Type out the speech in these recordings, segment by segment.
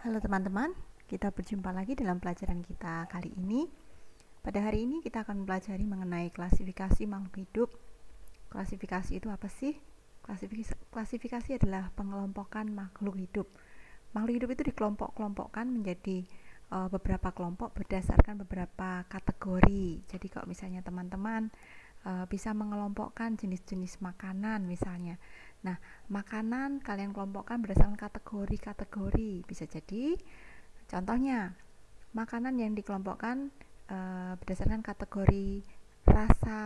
Halo teman-teman, kita berjumpa lagi dalam pelajaran kita kali ini. Pada hari ini kita akan mempelajari mengenai klasifikasi makhluk hidup. Klasifikasi itu apa sih? Klasifikasi adalah pengelompokan makhluk hidup. Makhluk hidup itu dikelompok-kelompokkan menjadi beberapa kelompok berdasarkan beberapa kategori. Jadi kalau misalnya teman-teman bisa mengelompokkan jenis-jenis makanan misalnya. Nah, makanan kalian kelompokkan berdasarkan kategori-kategori. Bisa jadi contohnya makanan yang dikelompokkan berdasarkan kategori rasa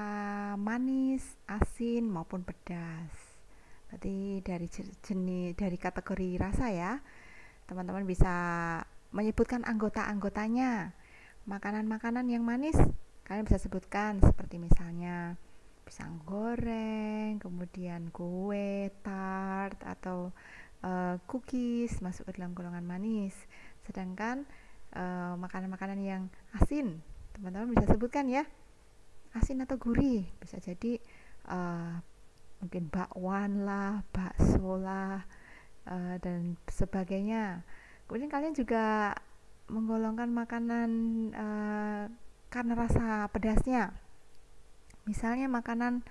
manis, asin maupun pedas. Berarti dari kategori rasa ya. Teman-teman bisa menyebutkan anggota-anggotanya. Makanan-makanan yang manis kalian bisa sebutkan seperti misalnya pisang goreng, kemudian kue, tart atau cookies masuk ke dalam golongan manis. Sedangkan makanan-makanan yang asin, teman-teman bisa sebutkan ya, asin atau gurih. Bisa jadi mungkin bakwan lah, bakso lah, dan sebagainya. Kemudian kalian juga menggolongkan makanan karena rasa pedasnya. Misalnya makanan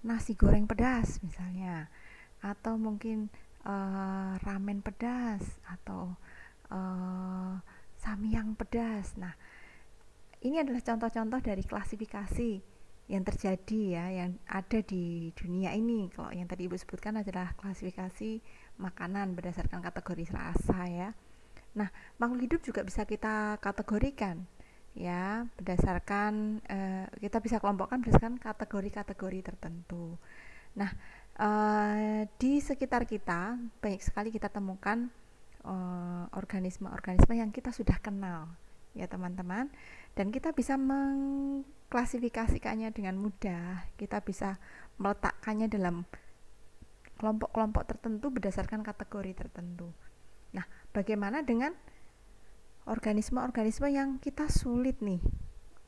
nasi goreng pedas misalnya, atau mungkin ramen pedas, atau samyang pedas. Nah, ini adalah contoh-contoh dari klasifikasi yang terjadi ya, yang ada di dunia ini. Kalau yang tadi Ibu sebutkan adalah klasifikasi makanan berdasarkan kategori rasa ya. Nah, makhluk hidup juga bisa kita kategorikan ya, berdasarkan kita bisa kelompokkan berdasarkan kategori-kategori tertentu. Nah, di sekitar kita banyak sekali kita temukan organisme-organisme yang kita sudah kenal ya teman-teman, dan kita bisa mengklasifikasikannya dengan mudah. Kita bisa meletakkannya dalam kelompok-kelompok tertentu berdasarkan kategori tertentu. Nah, bagaimana dengan organisme-organisme yang kita sulit nih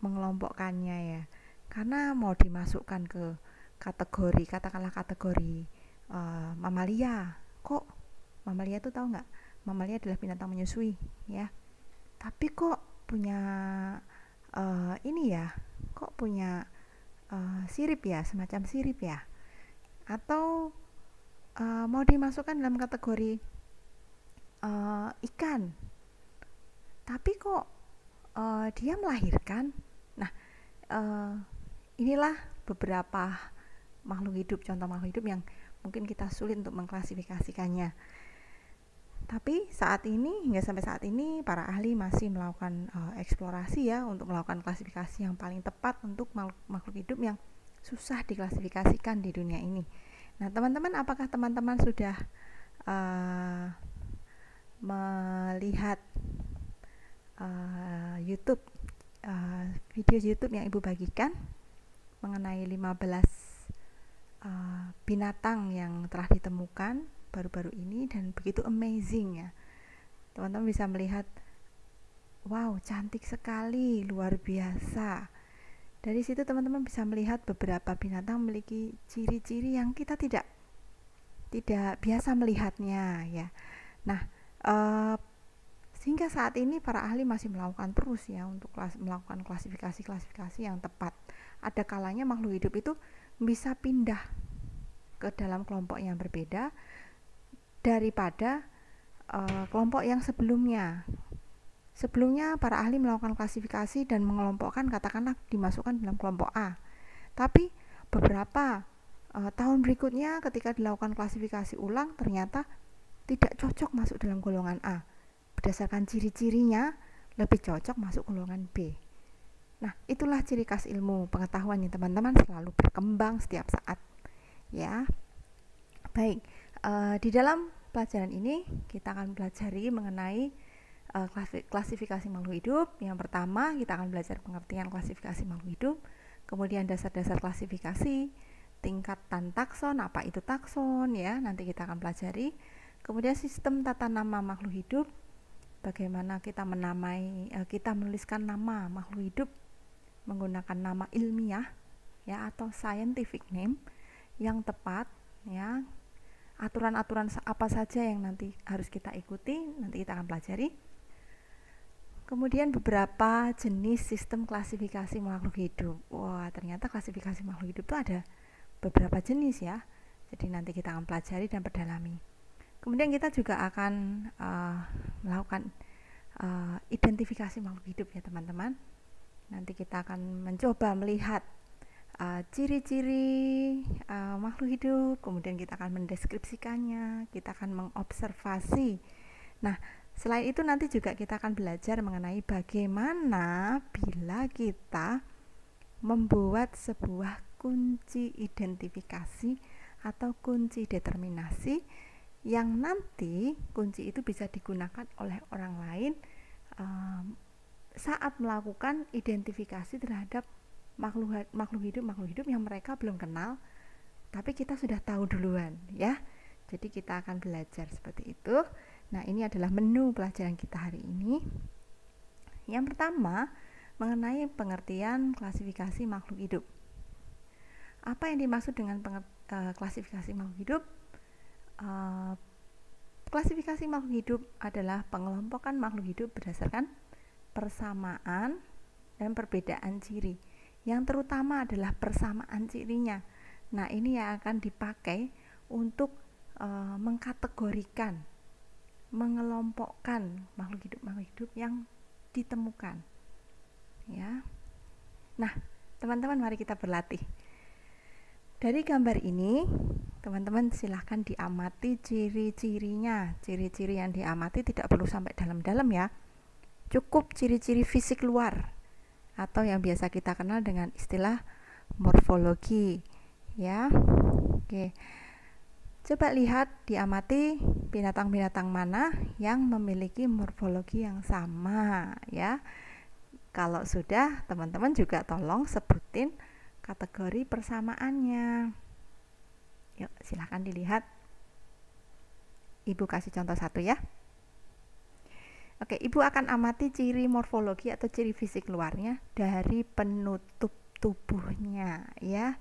mengelompokkannya ya, karena mau dimasukkan ke kategori, katakanlah kategori mamalia. Kok mamalia itu tahu nggak? Mamalia adalah binatang menyusui ya, tapi kok punya ini ya, kok punya sirip ya, semacam sirip ya, atau mau dimasukkan dalam kategori ikan, tapi kok dia melahirkan. Nah, inilah beberapa makhluk hidup, contoh makhluk hidup yang mungkin kita sulit untuk mengklasifikasikannya. Tapi hingga sampai saat ini para ahli masih melakukan eksplorasi ya, untuk melakukan klasifikasi yang paling tepat untuk makhluk hidup yang susah diklasifikasikan di dunia ini. Nah, teman-teman, apakah teman-teman sudah melihat YouTube, video YouTube yang Ibu bagikan mengenai 15 binatang yang telah ditemukan baru-baru ini, dan begitu amazing ya. Teman-teman bisa melihat, wow, cantik sekali, luar biasa. Dari situ teman-teman bisa melihat beberapa binatang memiliki ciri-ciri yang kita tidak biasa melihatnya ya. Nah, sehingga saat ini para ahli masih melakukan terus ya untuk melakukan klasifikasi yang tepat. Ada kalanya makhluk hidup itu bisa pindah ke dalam kelompok yang berbeda daripada kelompok yang sebelumnya. Sebelumnya para ahli melakukan klasifikasi dan mengelompokkan, katakanlah dimasukkan dalam kelompok A. Tapi beberapa tahun berikutnya ketika dilakukan klasifikasi ulang, ternyata tidak cocok masuk dalam golongan A. Berdasarkan ciri-cirinya lebih cocok masuk golongan B. Nah, itulah ciri khas ilmu pengetahuan yang teman-teman selalu berkembang setiap saat ya. Baik, di dalam pelajaran ini kita akan pelajari mengenai klasifikasi makhluk hidup. Yang pertama, kita akan belajar pengertian klasifikasi makhluk hidup, kemudian dasar-dasar klasifikasi, tingkatan takson, apa itu takson ya, nanti kita akan pelajari. Kemudian sistem tata nama makhluk hidup, bagaimana kita kita menuliskan nama makhluk hidup menggunakan nama ilmiah ya, atau scientific name yang tepat ya. aturan-aturan apa saja yang nanti harus kita ikuti, nanti kita akan pelajari. Kemudian beberapa jenis sistem klasifikasi makhluk hidup. Wah, ternyata klasifikasi makhluk hidup itu ada beberapa jenis ya. Jadi nanti kita akan pelajari dan perdalami. Kemudian kita juga akan melakukan identifikasi makhluk hidup ya teman-teman. Nanti kita akan mencoba melihat ciri-ciri makhluk hidup, kemudian kita akan mendeskripsikannya, kita akan mengobservasi. Nah, selain itu nanti juga kita akan belajar mengenai bagaimana bila kita membuat sebuah kunci identifikasi atau kunci determinasi yang nanti kunci itu bisa digunakan oleh orang lain saat melakukan identifikasi terhadap makhluk hidup yang mereka belum kenal, tapi kita sudah tahu duluan ya. Jadi kita akan belajar seperti itu. Nah, ini adalah menu pelajaran kita hari ini. Yang pertama, mengenai pengertian klasifikasi makhluk hidup. Apa yang dimaksud dengan klasifikasi makhluk hidup? Klasifikasi makhluk hidup adalah pengelompokan makhluk hidup berdasarkan persamaan dan perbedaan ciri. Yang terutama adalah persamaan cirinya. Nah, ini yang akan dipakai untuk mengkategorikan, mengelompokkan makhluk hidup yang ditemukan. Ya. Nah, teman-teman, mari kita berlatih. Dari gambar ini, teman-teman silahkan diamati ciri-cirinya. Ciri-ciri yang diamati tidak perlu sampai dalam-dalam ya. Cukup ciri-ciri fisik luar atau yang biasa kita kenal dengan istilah morfologi ya. Oke. Coba lihat, diamati binatang-binatang mana yang memiliki morfologi yang sama ya. Kalau sudah, teman-teman juga tolong sebutin kategori persamaannya. Yuk, silahkan dilihat. Ibu kasih contoh satu ya. Oke, Ibu akan amati ciri morfologi atau ciri fisik luarnya dari penutup tubuhnya ya.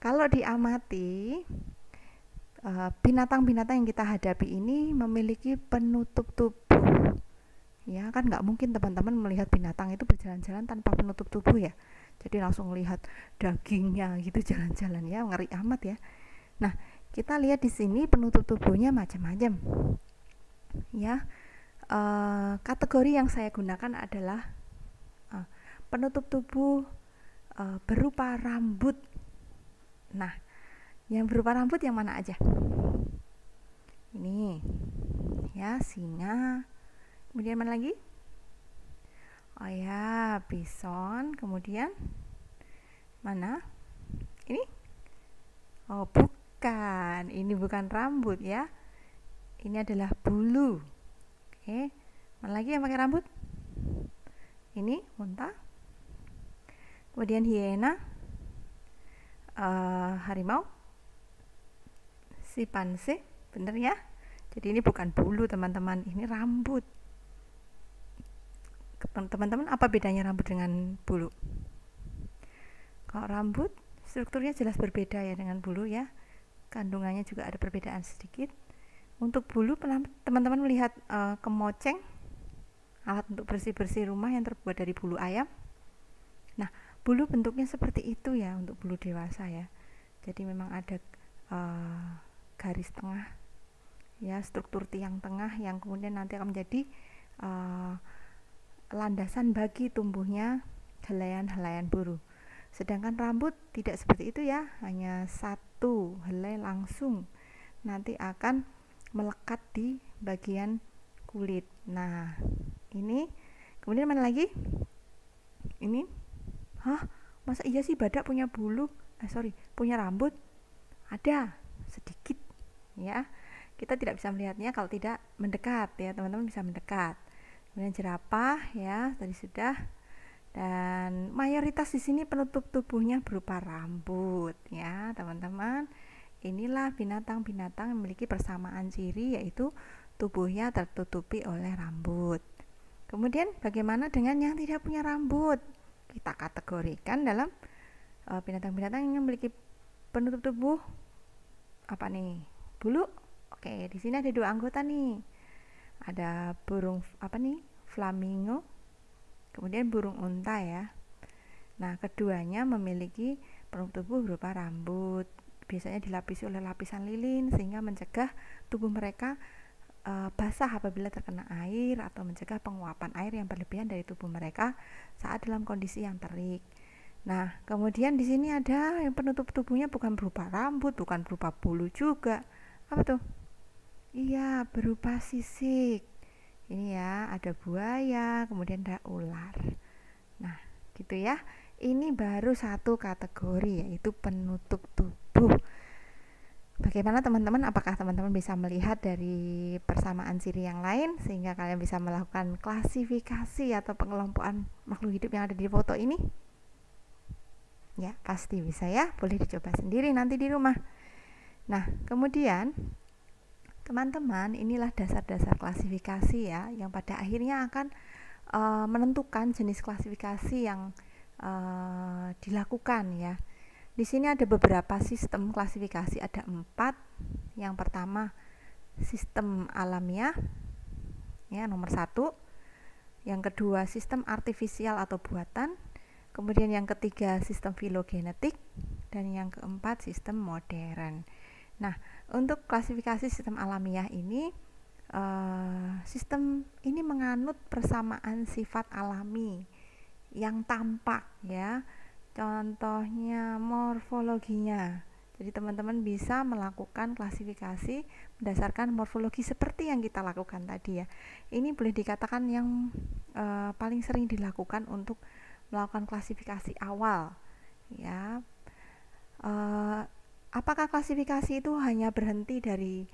Kalau diamati, binatang-binatang yang kita hadapi ini memiliki penutup tubuh ya, kan nggak mungkin teman-teman melihat binatang itu berjalan-jalan tanpa penutup tubuh ya. Jadi langsung lihat dagingnya gitu jalan-jalan ya, ngeri amat ya. Nah, kita lihat di sini penutup tubuhnya macam-macam ya. Kategori yang saya gunakan adalah penutup tubuh berupa rambut. Nah, yang berupa rambut yang mana aja? Ini ya, singa. Kemudian mana lagi? Oh ya, bison. Kemudian mana? Ini? Oh, bukan. Ini bukan rambut ya. Ini adalah bulu. Oke. Mana lagi yang pakai rambut? Ini unta. Kemudian hiena. Harimau. Simpanse, bener ya? Jadi ini bukan bulu teman-teman, ini rambut. Teman-teman, apa bedanya rambut dengan bulu? Kalau rambut strukturnya jelas berbeda ya dengan bulu ya. Kandungannya juga ada perbedaan sedikit. Untuk bulu, teman-teman melihat kemoceng, alat untuk bersih-bersih rumah yang terbuat dari bulu ayam. Nah, bulu bentuknya seperti itu ya untuk bulu dewasa ya. Jadi memang ada garis tengah ya, struktur tiang tengah yang kemudian nanti akan menjadi landasan bagi tumbuhnya helaian-helaian bulu. Sedangkan rambut tidak seperti itu ya, hanya satu helai langsung nanti akan melekat di bagian kulit. Nah, ini kemudian mana lagi? Ini, masa iya sih badak punya bulu? Punya rambut? Ada sedikit ya. Kita tidak bisa melihatnya kalau tidak mendekat ya, teman-teman bisa mendekat. Kemudian jerapah ya, tadi sudah. Dan mayoritas di sini penutup tubuhnya berupa rambut ya, teman-teman. Inilah binatang-binatang yang memiliki persamaan ciri, yaitu tubuhnya tertutupi oleh rambut. Kemudian bagaimana dengan yang tidak punya rambut? Kita kategorikan dalam binatang-binatang yang memiliki penutup tubuh apa nih? bulu. Oke, di sini ada dua anggota nih. Ada burung flamingo, kemudian burung unta ya. Nah, keduanya memiliki penutup tubuh berupa rambut. Biasanya dilapisi oleh lapisan lilin sehingga mencegah tubuh mereka basah apabila terkena air atau mencegah penguapan air yang berlebihan dari tubuh mereka saat dalam kondisi yang terik. Nah, kemudian di sini ada yang penutup tubuhnya bukan berupa rambut, bukan berupa bulu juga. Apa tuh? Iya, berupa sisik. Ini ya, ada buaya, kemudian ada ular. Nah, gitu ya. Ini baru satu kategori, yaitu penutup tubuh. Bagaimana teman-teman? Apakah teman-teman bisa melihat dari persamaan ciri yang lain sehingga kalian bisa melakukan klasifikasi atau pengelompokan makhluk hidup yang ada di foto ini? Ya, pasti bisa ya. Boleh dicoba sendiri nanti di rumah. Nah, kemudian teman-teman, inilah dasar-dasar klasifikasi ya, yang pada akhirnya akan menentukan jenis klasifikasi yang dilakukan ya. Di sini ada beberapa sistem klasifikasi, ada 4. Yang pertama sistem alamiah, ya nomor 1. Yang kedua sistem artifisial atau buatan. Kemudian yang ketiga sistem filogenetik, dan yang keempat sistem modern. Nah, untuk klasifikasi sistem alamiah ini, sistem ini menganut persamaan sifat alami yang tampak ya. Contohnya morfologinya. Jadi teman-teman bisa melakukan klasifikasi berdasarkan morfologi seperti yang kita lakukan tadi ya. Ini boleh dikatakan yang paling sering dilakukan untuk melakukan klasifikasi awal ya. Apakah klasifikasi itu hanya berhenti dari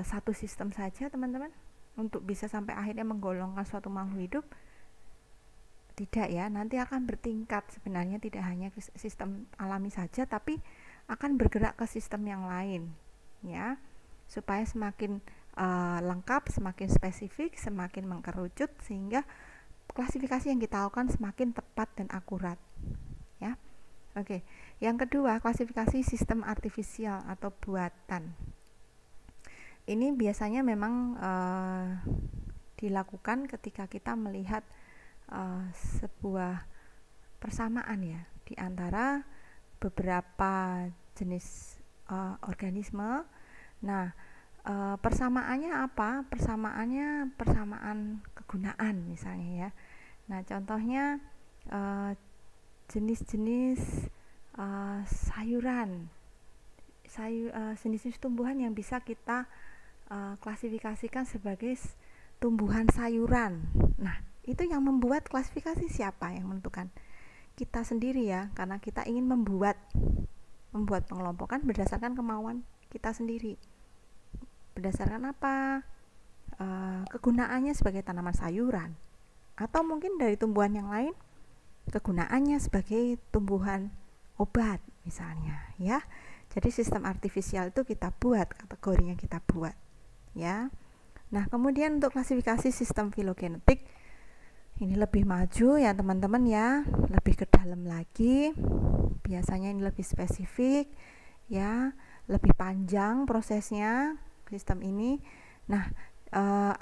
satu sistem saja teman-teman untuk bisa sampai akhirnya menggolongkan suatu makhluk hidup? Tidak ya, nanti akan bertingkat. Sebenarnya tidak hanya sistem alami saja, tapi akan bergerak ke sistem yang lain ya, supaya semakin lengkap, semakin spesifik, semakin mengkerucut, sehingga klasifikasi yang kita lakukan semakin tepat dan akurat ya. Oke, yang kedua klasifikasi sistem artifisial atau buatan. Ini biasanya memang dilakukan ketika kita melihat sebuah persamaan ya di antara beberapa jenis organisme. Nah, persamaannya apa? Persamaannya persamaan kegunaan misalnya ya. Nah, contohnya jenis-jenis sayuran, jenis-jenis tumbuhan yang bisa kita klasifikasikan sebagai tumbuhan sayuran. Nah, itu yang membuat klasifikasi siapa yang menentukan? Kita sendiri ya, karena kita ingin membuat pengelompokan berdasarkan kemauan kita sendiri. Berdasarkan apa? Kegunaannya sebagai tanaman sayuran, atau mungkin dari tumbuhan yang lain kegunaannya sebagai tumbuhan obat misalnya ya. Jadi sistem artifisial itu kita buat, kategorinya kita buat ya. Nah, kemudian untuk klasifikasi sistem filogenetik ini lebih maju ya teman-teman ya, lebih ke dalam lagi. Biasanya ini lebih spesifik ya, lebih panjang prosesnya sistem ini. Nah,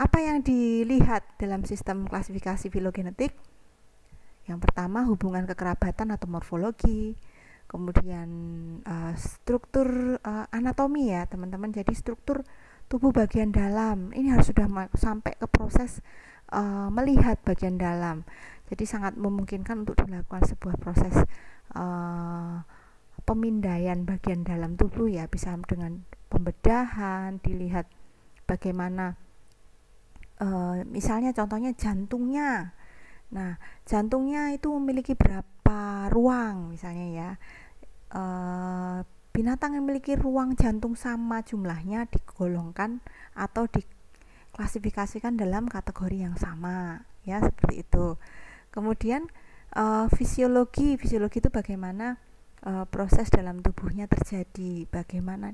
apa yang dilihat dalam sistem klasifikasi filogenetik? Yang pertama hubungan kekerabatan atau morfologi, kemudian struktur anatomi ya teman-teman. Jadi struktur tubuh bagian dalam ini harus sudah sampai ke proses melihat bagian dalam. Jadi sangat memungkinkan untuk dilakukan sebuah proses pemindaian bagian dalam tubuh ya, bisa dengan pembedahan, dilihat bagaimana misalnya contohnya jantungnya. Nah, jantungnya itu memiliki berapa ruang misalnya ya. Binatang yang memiliki ruang jantung sama jumlahnya digolongkan atau diklasifikasikan dalam kategori yang sama ya, seperti itu. Kemudian fisiologi itu bagaimana proses dalam tubuhnya terjadi, bagaimana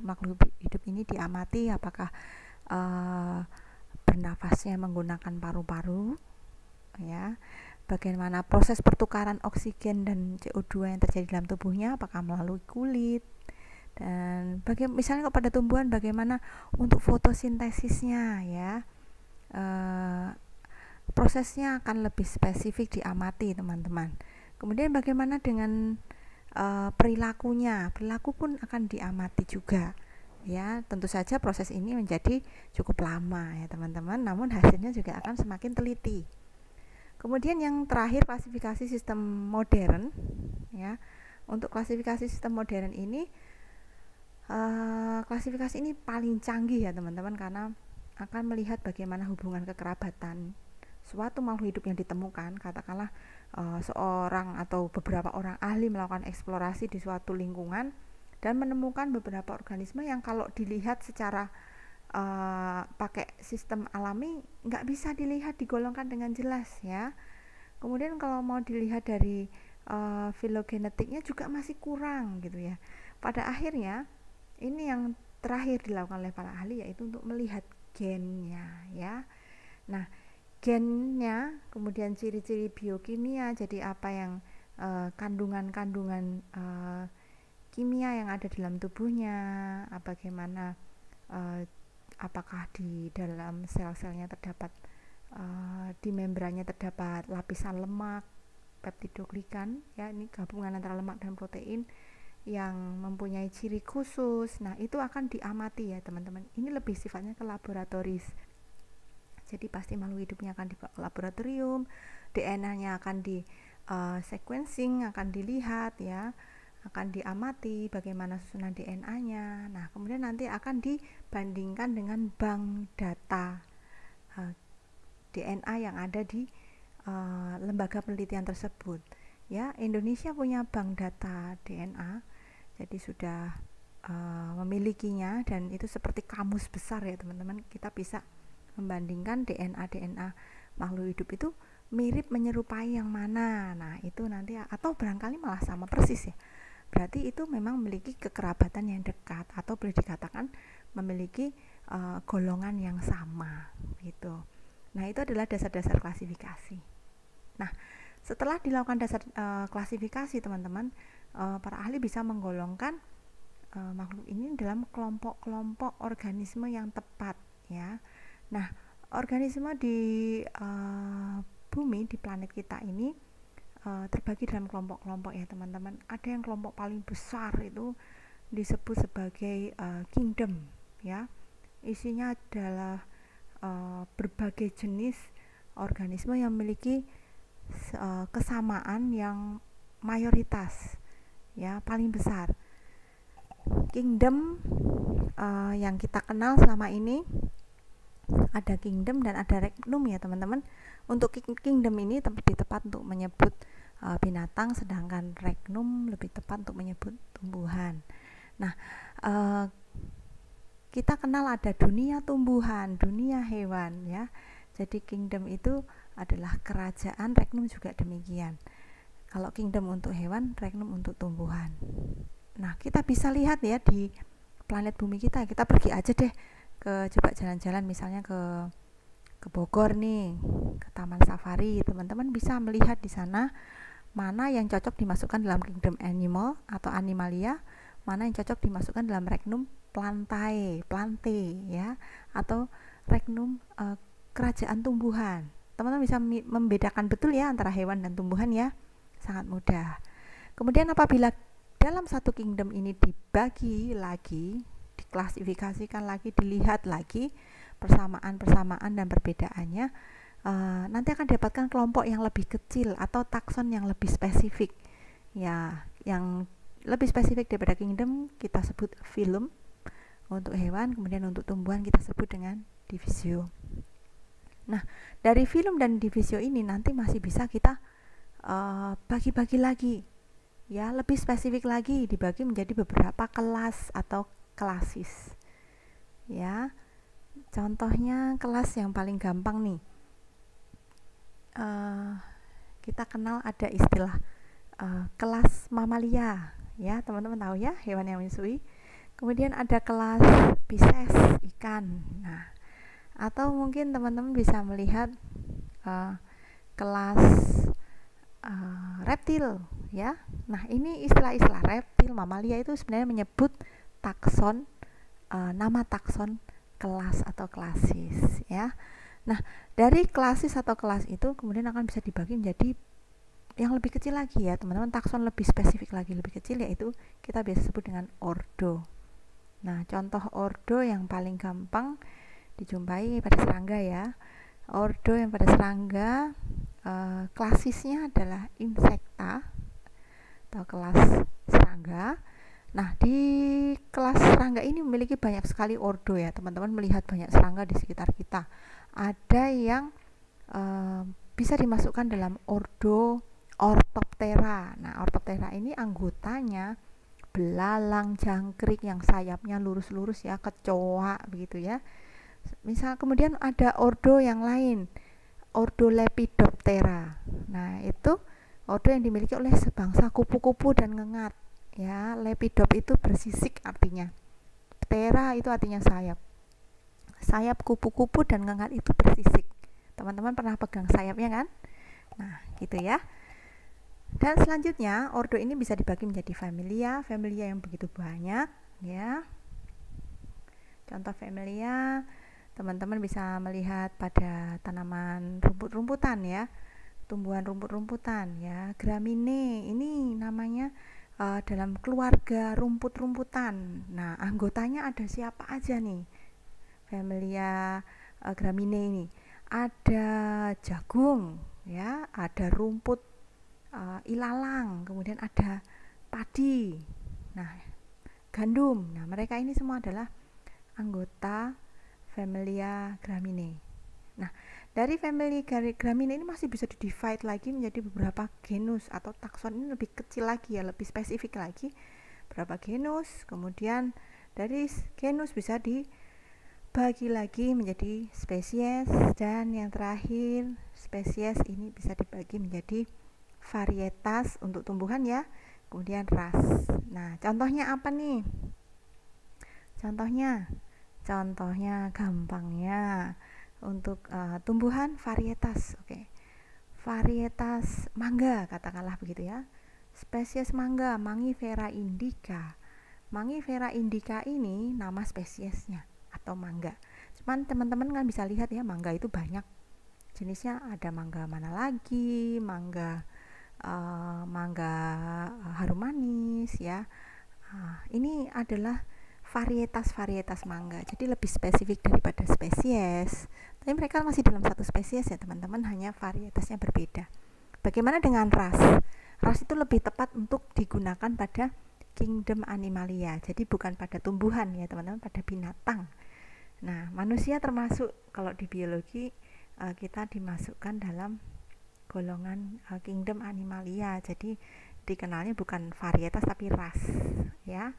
makhluk hidup ini diamati, apakah bernafasnya menggunakan paru-paru ya, bagaimana proses pertukaran oksigen dan CO2 yang terjadi dalam tubuhnya, apakah melalui kulit, Dan misalnya kalau pada tumbuhan bagaimana untuk fotosintesisnya ya, prosesnya akan lebih spesifik diamati teman-teman. Kemudian bagaimana dengan perilakunya, perilaku pun akan diamati juga ya. Tentu saja proses ini menjadi cukup lama ya teman-teman, namun hasilnya juga akan semakin teliti. Kemudian yang terakhir, klasifikasi sistem modern ya. Untuk klasifikasi sistem modern ini, klasifikasi ini paling canggih ya teman-teman, karena akan melihat bagaimana hubungan kekerabatan suatu makhluk hidup yang ditemukan. Katakanlah seorang atau beberapa orang ahli melakukan eksplorasi di suatu lingkungan dan menemukan beberapa organisme yang kalau dilihat secara pakai sistem alami nggak bisa dilihat, digolongkan dengan jelas ya. Kemudian kalau mau dilihat dari filogenetiknya juga masih kurang gitu ya. Pada akhirnya ini yang terakhir dilakukan oleh para ahli, yaitu untuk melihat gennya ya. Nah, gennya, kemudian ciri-ciri biokimia, jadi apa yang kandungan-kandungan kimia yang ada dalam tubuhnya, bagaimana apakah di dalam sel-selnya terdapat di membrannya terdapat lapisan lemak, peptidoglikan ya, ini gabungan antara lemak dan protein yang mempunyai ciri khusus. Nah, itu akan diamati ya teman-teman. Ini lebih sifatnya ke laboratoris. Jadi pasti makhluk hidupnya akan dibawa ke laboratorium, DNA-nya akan di sequencing, akan dilihat ya, akan diamati bagaimana susunan DNA-nya. Nah, kemudian nanti akan dibandingkan dengan bank data DNA yang ada di lembaga penelitian tersebut. Ya, Indonesia punya bank data DNA, jadi sudah memilikinya, dan itu seperti kamus besar ya teman-teman. Kita bisa membandingkan DNA makhluk hidup itu mirip menyerupai yang mana. Nah, itu nanti, atau barangkali malah sama persis ya. Berarti itu memang memiliki kekerabatan yang dekat, atau boleh dikatakan memiliki golongan yang sama gitu. Nah, itu adalah dasar-dasar klasifikasi. Nah, setelah dilakukan dasar klasifikasi teman-teman, para ahli bisa menggolongkan makhluk ini dalam kelompok-kelompok organisme yang tepat ya. Nah, organisme di bumi, di planet kita ini terbagi dalam kelompok-kelompok ya teman-teman. Ada yang kelompok paling besar itu disebut sebagai kingdom ya. Isinya adalah berbagai jenis organisme yang memiliki kesamaan yang mayoritas ya, paling besar. Kingdom yang kita kenal selama ini ada kingdom dan ada regnum ya teman-teman. Untuk kingdom ini lebih tepat untuk menyebut binatang, sedangkan regnum lebih tepat untuk menyebut tumbuhan. Nah, kita kenal ada dunia tumbuhan, dunia hewan ya. Jadi kingdom itu adalah kerajaan, regnum juga demikian. Kalau kingdom untuk hewan, regnum untuk tumbuhan. Nah, kita bisa lihat ya di planet bumi kita. Kita pergi aja deh coba jalan-jalan misalnya ke Bogor nih, ke Taman Safari. Teman-teman bisa melihat di sana mana yang cocok dimasukkan dalam kingdom animal atau animalia, mana yang cocok dimasukkan dalam regnum plante ya, atau regnum kerajaan tumbuhan. Teman-teman bisa membedakan betul ya antara hewan dan tumbuhan ya, sangat mudah. Kemudian apabila dalam satu kingdom ini dibagi lagi, diklasifikasikan lagi, dilihat lagi persamaan-persamaan dan perbedaannya, nanti akan didapatkan kelompok yang lebih kecil atau takson yang lebih spesifik ya. Yang lebih spesifik daripada kingdom kita sebut phylum untuk hewan, kemudian untuk tumbuhan kita sebut dengan divisio. Nah, dari phylum dan divisio ini nanti masih bisa kita bagi-bagi lagi ya, lebih spesifik lagi, dibagi menjadi beberapa kelas atau klasis ya. Contohnya kelas yang paling gampang nih, kita kenal ada istilah kelas mamalia ya, teman-teman tahu ya, hewan yang menyusui. Kemudian ada kelas Pisces, ikan. Nah, atau mungkin teman-teman bisa melihat kelas reptil ya. Nah, ini istilah-istilah reptil, mamalia itu sebenarnya menyebut takson, nama takson kelas atau klasis ya. Nah, dari klasis atau kelas itu kemudian akan bisa dibagi menjadi yang lebih kecil lagi ya teman-teman, takson lebih spesifik lagi, lebih kecil, yaitu kita biasa sebut dengan ordo. Nah, contoh ordo yang paling gampang dijumpai pada serangga ya. Ordo yang pada serangga, klasisnya adalah Insecta atau kelas serangga. Nah, di kelas serangga ini memiliki banyak sekali ordo ya teman-teman. Melihat banyak serangga di sekitar kita, ada yang bisa dimasukkan dalam ordo Orthoptera. Nah, Orthoptera ini anggotanya belalang, jangkrik yang sayapnya lurus-lurus ya, kecoa begitu ya. Misal kemudian ada ordo yang lain, ordo Lepidoptera. Nah, itu ordo yang dimiliki oleh sebangsa kupu-kupu dan ngengat ya. Lepidop itu bersisik artinya. Ptera itu artinya sayap. Sayap kupu-kupu dan ngengat itu bersisik. Teman-teman pernah pegang sayapnya kan? Nah, gitu ya. Dan selanjutnya, ordo ini bisa dibagi menjadi familia yang begitu banyak ya. Contoh familia, teman-teman bisa melihat pada tanaman rumput-rumputan ya, tumbuhan rumput-rumputan ya. Gramineae ini namanya dalam keluarga rumput-rumputan. Nah, anggotanya ada siapa aja nih? Familia Gramineae ini ada jagung ya, ada rumput ilalang, kemudian ada padi, nah gandum. Nah, mereka ini semua adalah anggota familia Gramineae. Nah, dari family Gramineae ini masih bisa di-divide lagi menjadi beberapa genus atau takson. Ini lebih kecil lagi ya, lebih spesifik lagi, berapa genus. Kemudian dari genus bisa dibagi lagi menjadi spesies, dan yang terakhir spesies ini bisa dibagi menjadi varietas untuk tumbuhan ya, kemudian ras. Nah, contohnya apa nih? Contohnya gampangnya untuk tumbuhan varietas. Oke. Varietas mangga katakanlah begitu ya. Spesies mangga Mangifera indica. Mangifera indica ini nama spesiesnya atau mangga. Cuman teman-teman kan bisa lihat ya, mangga itu banyak jenisnya. Ada mangga mana lagi? Mangga harum manis ya. Ini adalah varietas mangga, jadi lebih spesifik daripada spesies. Tapi mereka masih dalam satu spesies ya teman-teman, hanya varietasnya berbeda. Bagaimana dengan ras? Ras itu lebih tepat untuk digunakan pada kingdom animalia, jadi bukan pada tumbuhan ya teman-teman, pada binatang. Nah, manusia termasuk kalau di biologi kita dimasukkan dalam golongan kingdom animalia, jadi dikenalnya bukan varietas tapi ras ya.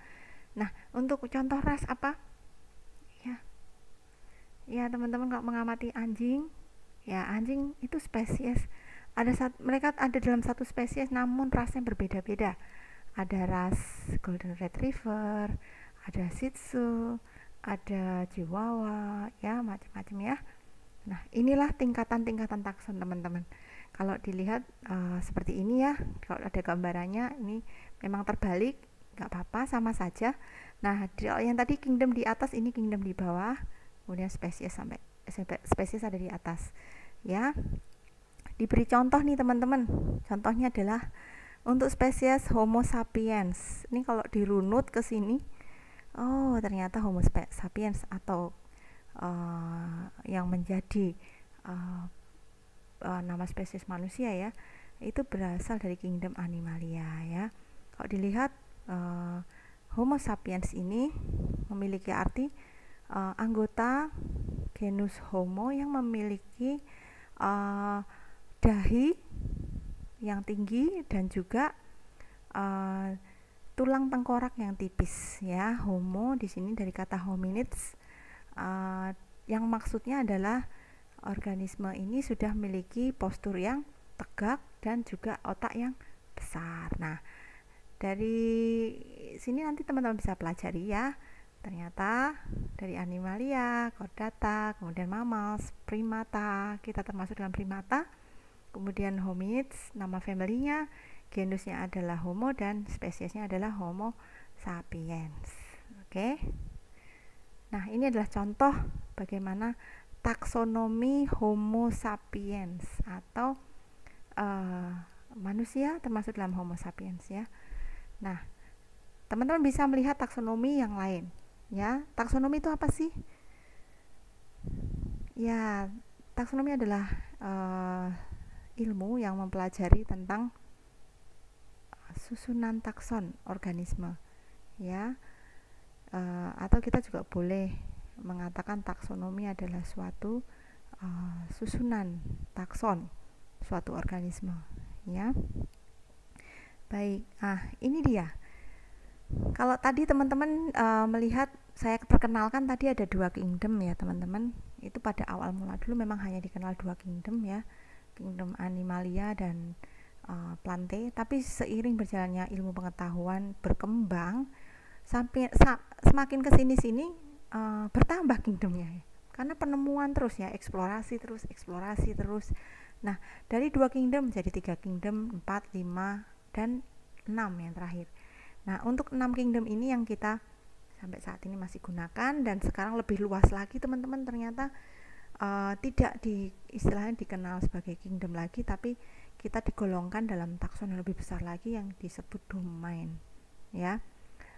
Nah, untuk contoh ras apa ya teman-teman, kalau mengamati anjing ya, anjing itu spesies, mereka ada dalam satu spesies namun rasnya berbeda-beda. Ada ras golden retriever, ada shih tzu, ada chihuahua ya, macam-macam ya. Nah, inilah tingkatan-tingkatan takson teman-teman. Kalau dilihat seperti ini ya, kalau ada gambarannya ini memang terbalik, nggak apa-apa, sama saja. Nah, yang tadi kingdom di atas, ini kingdom di bawah, kemudian spesies ada di atas ya. Diberi contoh nih teman-teman, contohnya adalah untuk spesies Homo sapiens. Ini kalau dirunut ke sini, oh ternyata Homo sapiens atau yang menjadi nama spesies manusia ya, itu berasal dari kingdom animalia ya. Kalau dilihat Homo sapiens ini memiliki arti anggota genus Homo yang memiliki dahi yang tinggi dan juga tulang tengkorak yang tipis ya. Homo di sini dari kata hominids, yang maksudnya adalah organisme ini sudah memiliki postur yang tegak dan juga otak yang besar. Nah, dari sini nanti teman-teman bisa pelajari ya, ternyata dari animalia, chordata, kemudian mammals, primata, kita termasuk dalam primata, kemudian hominids, nama familinya, genusnya adalah Homo dan spesiesnya adalah Homo sapiens. Oke. Nah, ini adalah contoh bagaimana taksonomi Homo sapiens atau manusia termasuk dalam Homo sapiens ya. Nah, teman-teman bisa melihat taksonomi yang lain ya. Taksonomi itu apa sih? Ya, taksonomi adalah ilmu yang mempelajari tentang susunan takson organisme ya. Atau kita juga boleh mengatakan taksonomi adalah suatu susunan takson suatu organisme ya. Baik, ini dia. Kalau tadi teman-teman melihat saya perkenalkan tadi ada 2 kingdom ya teman-teman. Itu pada awal mula dulu memang hanya dikenal 2 kingdom ya, kingdom Animalia dan Plantae. Tapi seiring berjalannya ilmu pengetahuan berkembang, sampai semakin kesini-sini bertambah kingdomnya ya. Karena penemuan terus ya, eksplorasi terus. Nah, dari 2 kingdom jadi 3 kingdom, 4, 5, dan 6 yang terakhir. Nah, untuk 6 kingdom ini yang kita sampai saat ini masih gunakan, dan sekarang lebih luas lagi teman-teman, ternyata tidak istilahnya dikenal sebagai kingdom lagi, tapi kita digolongkan dalam takson yang lebih besar lagi yang disebut domain ya.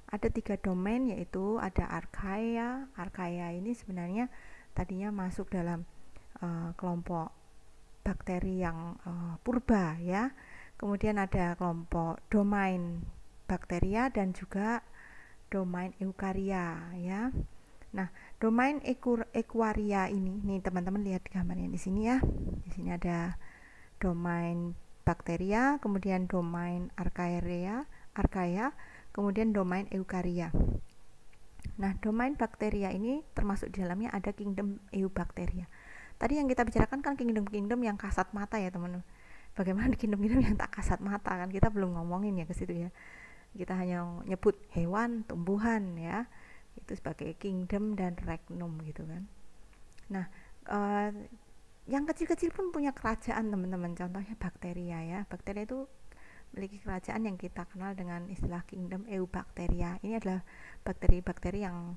Ada 3 domain, yaitu ada Archaea. Archaea ini sebenarnya tadinya masuk dalam kelompok bakteri yang purba ya. Kemudian ada kelompok domain bakteria dan juga domain eukarya ya. Nah, domain eukarya ini nih teman-teman lihat gambarnya di sini ya. Di sini ada domain bakteria, kemudian domain archaea, kemudian domain eukarya. Nah, domain bakteria ini termasuk di dalamnya ada kingdom eubacteria. Tadi yang kita bicarakan kan kingdom-kingdom yang kasat mata ya teman-teman. Bagaimana kingdom-kingdom yang tak kasat mata kan kita belum ngomongin ya ke situ ya. Kita hanya nyebut hewan, tumbuhan ya. Itu sebagai kingdom dan regnum gitu kan. Nah, yang kecil-kecil pun punya kerajaan teman-teman. Contohnya bakteria ya. Bakteria itu memiliki kerajaan yang kita kenal dengan istilah kingdom eubacteria. Ini adalah bakteri-bakteri yang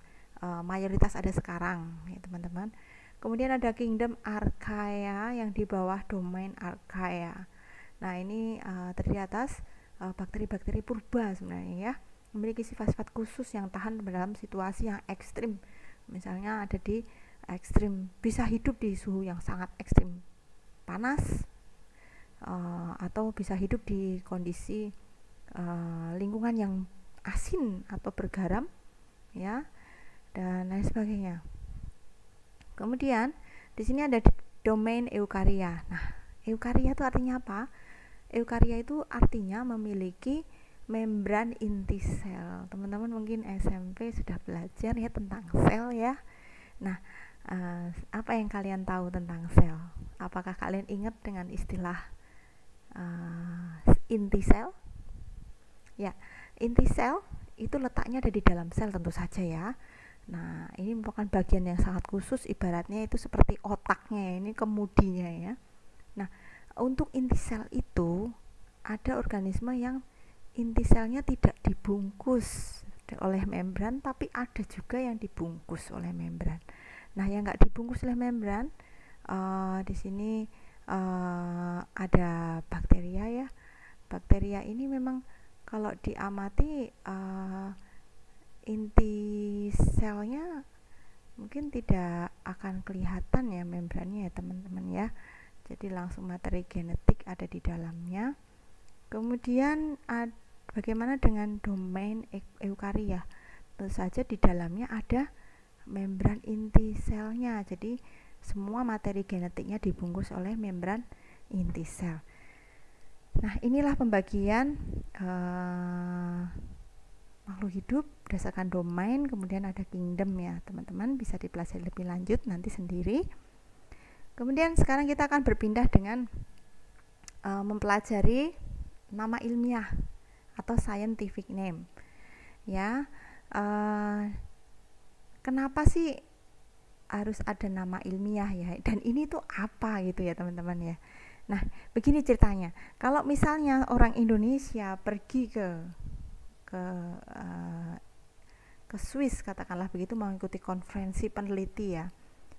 mayoritas ada sekarang ya teman-teman. Kemudian ada kingdom archaea yang di bawah domain archaea. Nah, ini terdiri atas bakteri-bakteri purba sebenarnya ya, memiliki sifat-sifat khusus yang tahan dalam situasi yang ekstrim. Misalnya ada di ekstrim, bisa hidup di suhu yang sangat ekstrim panas, atau bisa hidup di kondisi lingkungan yang asin atau bergaram ya, dan lain sebagainya. Kemudian di sini ada domain eukarya. Nah, eukarya itu artinya apa? Eukarya itu artinya memiliki membran inti sel. Teman-teman mungkin SMP sudah belajar ya tentang sel ya. Nah, apa yang kalian tahu tentang sel? Apakah kalian ingat dengan istilah inti sel? Ya, inti sel itu letaknya ada di dalam sel tentu saja ya. Nah, ini merupakan bagian yang sangat khusus, ibaratnya itu seperti otaknya ya, ini kemudinya ya. Nah, untuk inti sel itu ada organisme yang inti selnya tidak dibungkus oleh membran, tapi ada juga yang dibungkus oleh membran. Nah, yang nggak dibungkus oleh membran, di sini ada bakteria ya. Bakteria ini memang kalau diamati inti selnya mungkin tidak akan kelihatan ya membrannya ya teman-teman ya. Jadi langsung materi genetik ada di dalamnya. Kemudian bagaimana dengan domain eukarya? Tentu saja di dalamnya ada membran inti selnya. Jadi semua materi genetiknya dibungkus oleh membran inti sel. Nah, inilah pembagian makhluk hidup berdasarkan domain, kemudian ada kingdom ya teman-teman, bisa dipelajari lebih lanjut nanti sendiri. Kemudian sekarang kita akan berpindah dengan mempelajari nama ilmiah atau scientific name ya. Kenapa sih harus ada nama ilmiah ya, dan ini tuh apa gitu ya teman-teman ya. Nah, begini ceritanya, kalau misalnya orang Indonesia pergi ke ke Swiss, katakanlah begitu, mengikuti konferensi peneliti ya.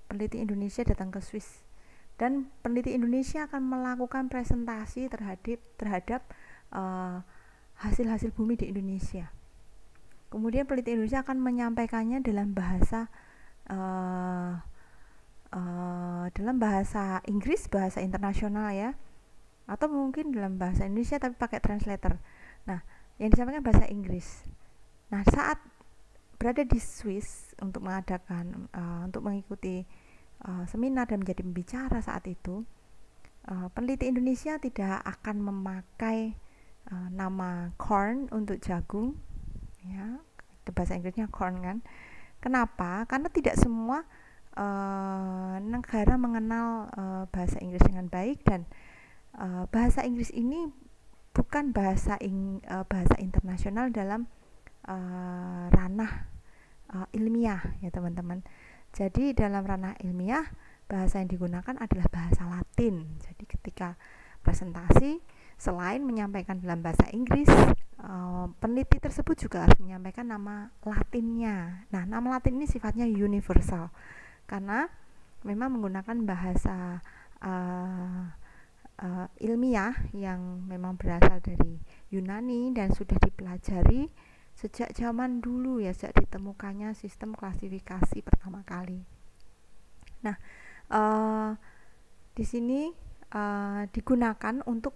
Peneliti Indonesia datang ke Swiss dan peneliti Indonesia akan melakukan presentasi terhadap hasil-hasil bumi di Indonesia. Kemudian peneliti Indonesia akan menyampaikannya dalam bahasa Inggris, bahasa internasional ya, atau mungkin dalam bahasa Indonesia tapi pakai translator. Nah, yang disampaikan bahasa Inggris. Nah, saat berada di Swiss untuk mengikuti seminar dan menjadi pembicara saat itu, peneliti Indonesia tidak akan memakai nama corn untuk jagung, ya, bahasa Inggrisnya corn kan. Kenapa? Karena tidak semua negara mengenal bahasa Inggris dengan baik, dan bahasa Inggris ini bukan bahasa internasional dalam ranah ilmiah ya teman-teman. Jadi dalam ranah ilmiah bahasa yang digunakan adalah bahasa Latin. Jadi ketika presentasi, selain menyampaikan dalam bahasa Inggris, peneliti tersebut juga harus menyampaikan nama Latinnya. Nah, nama Latin ini sifatnya universal karena memang menggunakan bahasa ilmiah yang memang berasal dari Yunani dan sudah dipelajari sejak zaman dulu ya, sejak ditemukannya sistem klasifikasi pertama kali. Nah, di sini digunakan untuk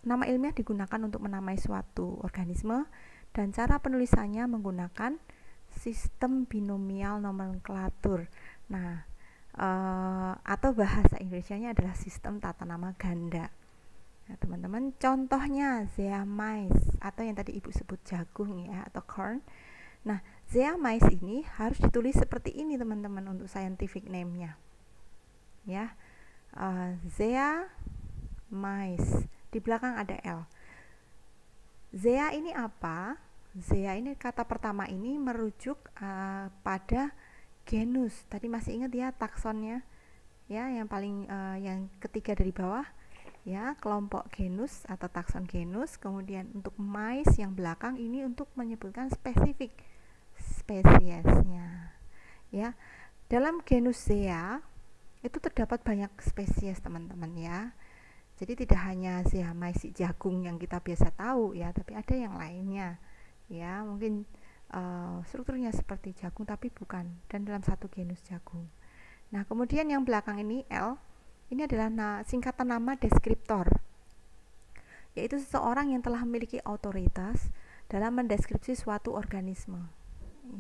nama ilmiah digunakan untuk menamai suatu organisme, dan cara penulisannya menggunakan sistem binomial nomenklatur. Nah, atau bahasa Indonesianya adalah sistem tata nama ganda. Nah, teman-teman, contohnya zeamais atau yang tadi Ibu sebut jagung ya, atau corn. Nah, zeamais ini harus ditulis seperti ini teman-teman untuk scientific name-nya. Ya. Zeamais. Di belakang ada L. Zea ini apa? Zea ini kata pertama ini merujuk pada genus. Tadi masih ingat ya taksonnya? Ya, yang paling yang ketiga dari bawah. Ya, kelompok genus atau takson genus. Kemudian untuk mais yang belakang ini untuk menyebutkan spesifik spesiesnya. Ya, dalam genus Zea itu terdapat banyak spesies teman-teman ya. Jadi tidak hanya zeamais si jagung yang kita biasa tahu ya, tapi ada yang lainnya. Ya, mungkin strukturnya seperti jagung tapi bukan, dan dalam satu genus jagung. Nah, kemudian yang belakang ini L, ini adalah singkatan nama deskriptor, yaitu seseorang yang telah memiliki otoritas dalam mendeskripsi suatu organisme.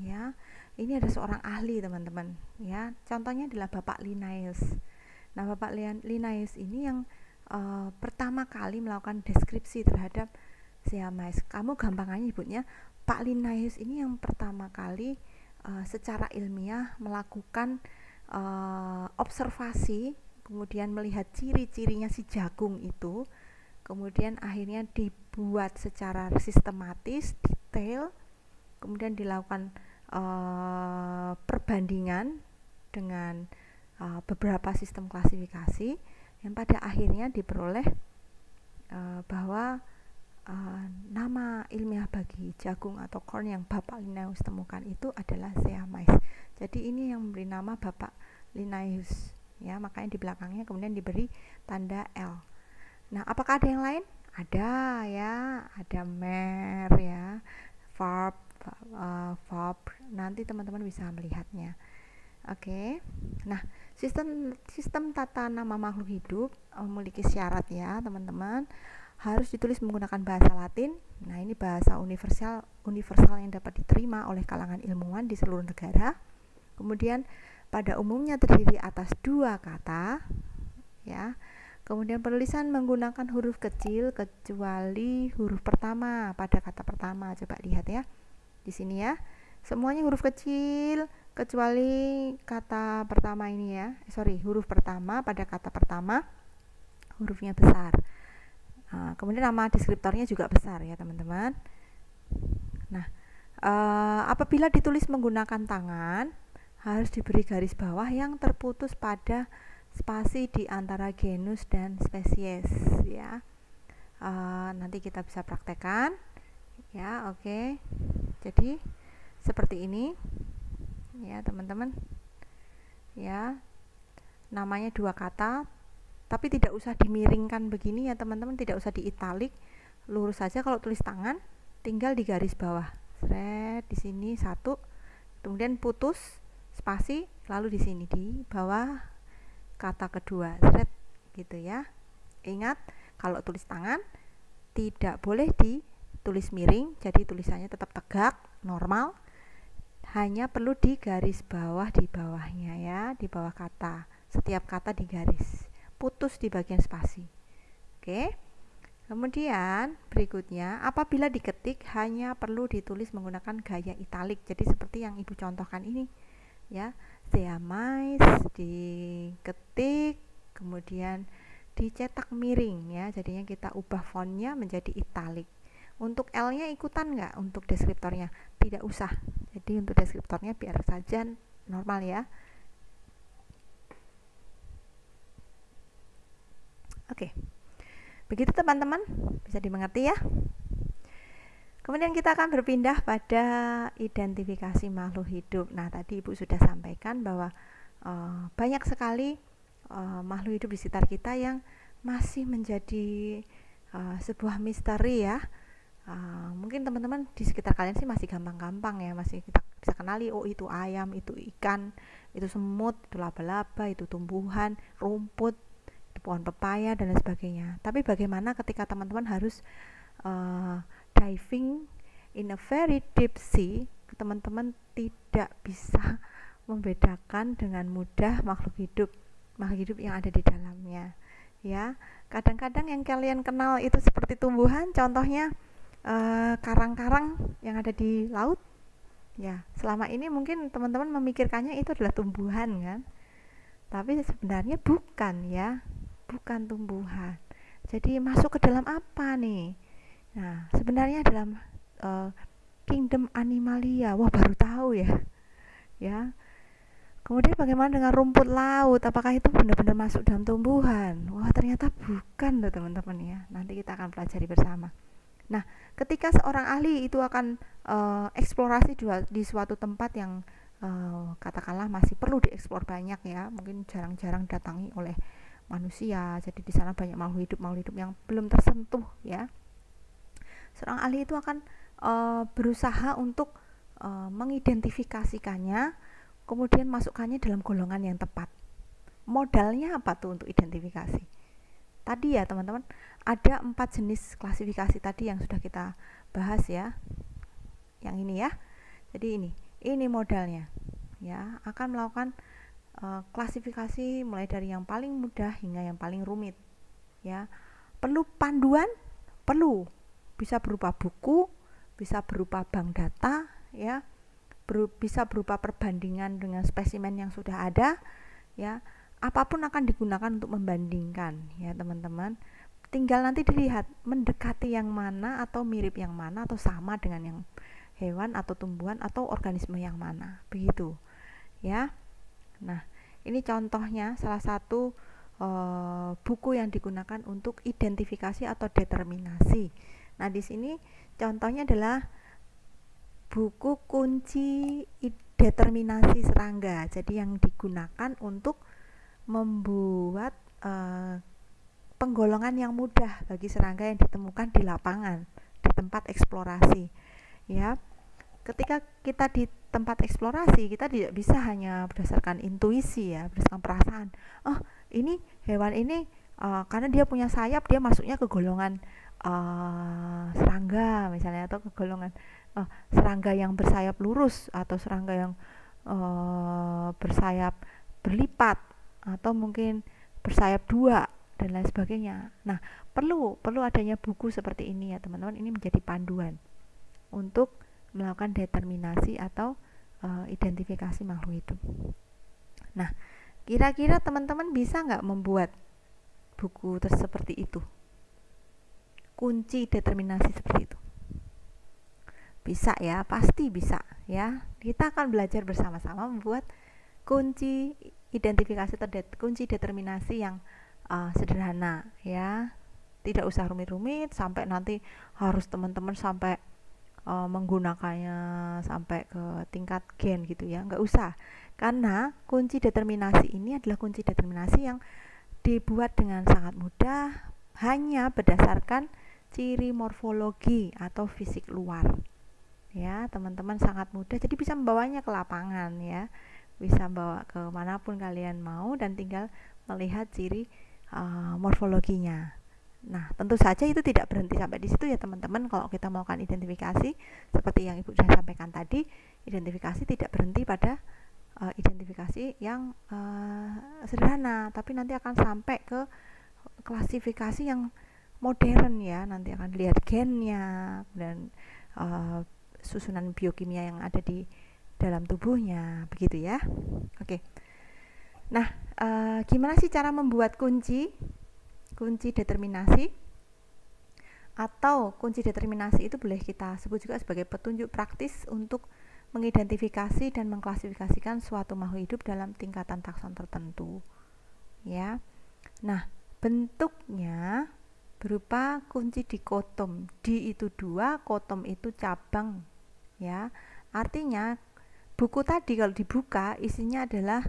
Ya, ini ada seorang ahli teman-teman. Ya, contohnya adalah Bapak Linnaeus. Nah, Bapak Linnaeus ini yang pertama kali melakukan deskripsi terhadap zeamais. Kamu gampangannya nyebutnya Pak Linnaeus ini yang pertama kali secara ilmiah melakukan observasi, kemudian melihat ciri-cirinya si jagung itu, kemudian akhirnya dibuat secara sistematis, detail, kemudian dilakukan perbandingan dengan beberapa sistem klasifikasi, yang pada akhirnya diperoleh bahwa nama ilmiah bagi jagung atau corn yang Bapak Linnaeus temukan itu adalah zeamais. Jadi ini yang memberi nama Bapak Linnaeus ya, makanya di belakangnya kemudian diberi tanda L. Nah, apakah ada yang lain? Ada ya, ada Mer ya, Farb, nanti teman-teman bisa melihatnya. Oke. Nah, sistem tata nama makhluk hidup memiliki syarat ya, teman-teman. Harus ditulis menggunakan bahasa Latin. Nah, ini bahasa universal yang dapat diterima oleh kalangan ilmuwan di seluruh negara. Kemudian pada umumnya terdiri atas 2 kata ya. Kemudian penulisan menggunakan huruf kecil kecuali huruf pertama pada kata pertama. Coba lihat ya. Di sini ya. Semuanya huruf kecil kecuali kata pertama ini ya. Huruf pertama pada kata pertama hurufnya besar. Kemudian nama deskriptornya juga besar ya teman-teman. Nah, apabila ditulis menggunakan tangan, harus diberi garis bawah yang terputus pada spasi di antara genus dan spesies ya. Nanti kita bisa praktekkan ya. Oke. Jadi seperti ini ya teman-teman ya, namanya dua kata, tapi tidak usah dimiringkan begini ya teman-teman, tidak usah di italik, lurus saja. Kalau tulis tangan tinggal di garis bawah, seret di sini satu, kemudian putus spasi, lalu di sini di bawah kata kedua, seret gitu ya. Ingat, kalau tulis tangan tidak boleh ditulis miring, jadi tulisannya tetap tegak normal, hanya perlu di garis bawah di bawahnya ya, di bawah kata, setiap kata di garis, putus di bagian spasi. Oke. Kemudian berikutnya, apabila diketik hanya perlu ditulis menggunakan gaya italik, jadi seperti yang ibu contohkan ini ya, seamais diketik kemudian dicetak miring ya, jadinya kita ubah fontnya menjadi italik. Untuk L-nya ikutan nggak untuk deskriptornya? Tidak usah. Jadi untuk deskriptornya biar saja normal ya. Oke. Begitu teman-teman, bisa dimengerti ya. Kemudian kita akan berpindah pada identifikasi makhluk hidup. Nah, tadi Ibu sudah sampaikan bahwa banyak sekali makhluk hidup di sekitar kita yang masih menjadi sebuah misteri ya. Mungkin teman-teman di sekitar kalian sih masih gampang-gampang ya, masih kita bisa kenali, oh itu ayam, itu ikan, itu semut, itu laba-laba, itu tumbuhan, rumput, itu pohon pepaya dan lain sebagainya. Tapi bagaimana ketika teman-teman harus diving in a very deep sea, teman-teman tidak bisa membedakan dengan mudah makhluk hidup yang ada di dalamnya ya. Kadang-kadang yang kalian kenal itu seperti tumbuhan, contohnya karang-karang yang ada di laut ya, selama ini mungkin teman-teman memikirkannya itu adalah tumbuhan kan, tapi sebenarnya bukan ya, bukan tumbuhan. Jadi masuk ke dalam apa nih? Nah, sebenarnya dalam kingdom animalia. Wah, baru tahu ya. Ya. Kemudian bagaimana dengan rumput laut? Apakah itu benar-benar masuk dalam tumbuhan? Wah, ternyata bukan loh teman-teman ya. Nanti kita akan pelajari bersama. Nah, ketika seorang ahli itu akan eksplorasi di suatu tempat yang katakanlah masih perlu dieksplor banyak ya, mungkin jarang-jarang datangi oleh manusia. Jadi di sana banyak makhluk hidup yang belum tersentuh ya. Seorang ahli itu akan berusaha untuk mengidentifikasikannya, kemudian masukkannya dalam golongan yang tepat. Modalnya apa tuh untuk identifikasi? Tadi ya teman-teman, ada 4 jenis klasifikasi tadi yang sudah kita bahas ya. Yang ini ya. Jadi ini modalnya. Ya, akan melakukan klasifikasi mulai dari yang paling mudah hingga yang paling rumit. Ya. Perlu panduan? Perlu. Bisa berupa buku, bisa berupa bank data ya. Bisa berupa perbandingan dengan spesimen yang sudah ada ya. Apapun akan digunakan untuk membandingkan ya teman-teman. Tinggal nanti dilihat mendekati yang mana atau mirip yang mana atau sama dengan yang hewan atau tumbuhan atau organisme yang mana, begitu ya. Nah, ini contohnya salah satu buku yang digunakan untuk identifikasi atau determinasi. Nah, di sini contohnya adalah buku kunci determinasi serangga. Jadi yang digunakan untuk membuat penggolongan yang mudah bagi serangga yang ditemukan di lapangan, di tempat eksplorasi ya. Ketika kita di tempat eksplorasi, kita tidak bisa hanya berdasarkan intuisi ya, berdasarkan perasaan, oh ini hewan ini karena dia punya sayap, dia masuknya ke golongan serangga misalnya, atau ke golongan serangga yang bersayap lurus, atau serangga yang bersayap berlipat, atau mungkin bersayap dua dan lain sebagainya. Nah, perlu adanya buku seperti ini ya teman-teman. Ini menjadi panduan untuk melakukan determinasi atau identifikasi makhluk hidup. Nah, kira-kira teman-teman bisa nggak membuat buku seperti itu? Kunci determinasi seperti itu. Bisa ya, pasti bisa ya. Kita akan belajar bersama-sama membuat kunci identifikasi atau kunci determinasi yang sederhana ya, tidak usah rumit-rumit sampai nanti harus teman-teman sampai menggunakannya sampai ke tingkat gen gitu ya, nggak usah, karena kunci determinasi ini adalah kunci determinasi yang dibuat dengan sangat mudah, hanya berdasarkan ciri morfologi atau fisik luar ya teman-teman, sangat mudah, jadi bisa membawanya ke lapangan ya, bisa bawa ke manapun kalian mau dan tinggal melihat ciri morfologinya. Nah, tentu saja itu tidak berhenti sampai di situ ya teman-teman. Kalau kita melakukan identifikasi seperti yang Ibu sudah sampaikan tadi, identifikasi tidak berhenti pada identifikasi yang sederhana, tapi nanti akan sampai ke klasifikasi yang modern ya. Nanti akan lihat gennya dan susunan biokimia yang ada di dalam tubuhnya, begitu ya. Oke. Nah, gimana sih cara membuat kunci determinasi? Atau kunci determinasi itu boleh kita sebut juga sebagai petunjuk praktis untuk mengidentifikasi dan mengklasifikasikan suatu makhluk hidup dalam tingkatan takson tertentu. Ya. Nah, bentuknya berupa kunci dikotom. Di itu 2, kotom itu cabang. Ya. Artinya buku tadi kalau dibuka isinya adalah